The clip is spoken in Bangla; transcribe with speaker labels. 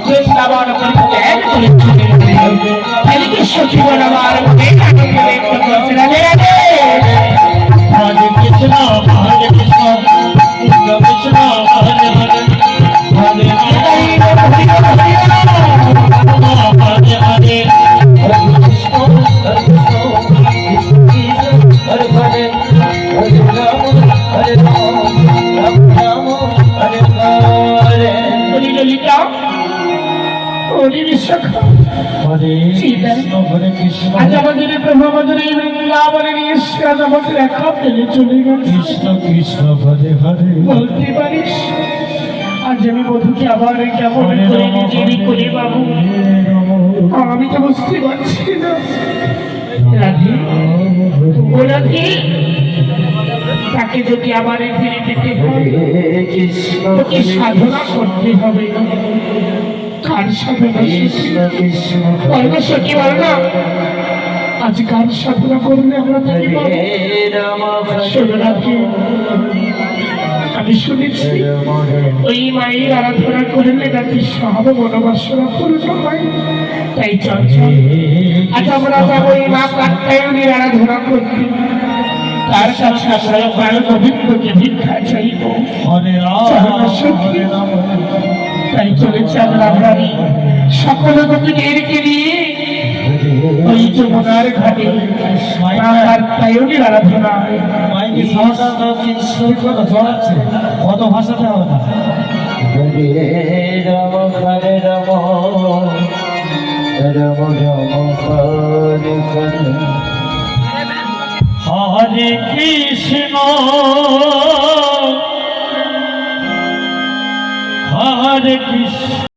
Speaker 1: বৃন্দাবন পরিত্যাগ করেছিলেন। এদিকে সখীগণ আমার মনে আনন্দে ব্যক্ত করছে, রাধে রাধে।
Speaker 2: হরে কৃষ্ণ হরে কৃষ্ণ কৃষ্ণ কৃষ্ণ হরে হরে হরে হরে
Speaker 1: ললিতা হরি বিশ্বখা আজ আমাদের প্রভু আমাদের এই বৃন্দাবনে নিয়ে এসে আজ আমাদের একা ফেলে চলে গেল।
Speaker 2: কৃষ্ণ কৃষ্ণ হরে হরে
Speaker 1: বলতে পারিস আজ আমি বধূকে আবার কেমন করে নিজেরই করি বাবু, আমি তো বুঝতে পারছি না। রাধে ও রাধে, তাকে যদি আবার ফিরে পেতে হয় তোকে সাধনা করতে হবে। কার সাধনা? সখী বল না, আজ কার সাধনা করলে আমরা তাকে পাবো? আমি শুনেছি ওই মায়ের আরাধনা করলে নাকি সব মনোবাসনা পূর্ণ হয়। তাই চল চল আজ আমরা যাবো ওই মা কাত্যায়নীর আরাধনা করতে। তার কাছে আমরা প্রাণ গোবিন্দকে ভিক্ষা চাইব। তাই চলেছে আমরা সকল গোপীদেরকে নিয়ে ওই যমুনার ঘাটে মা কাত্যায়নীর আরাধনা।
Speaker 2: কত ভাষাতে হবে না।
Speaker 3: হরে রাম হরে রাম রাম রাম হরে হরে
Speaker 2: হরে কৃষ্ণ হরে কৃষ্ণ।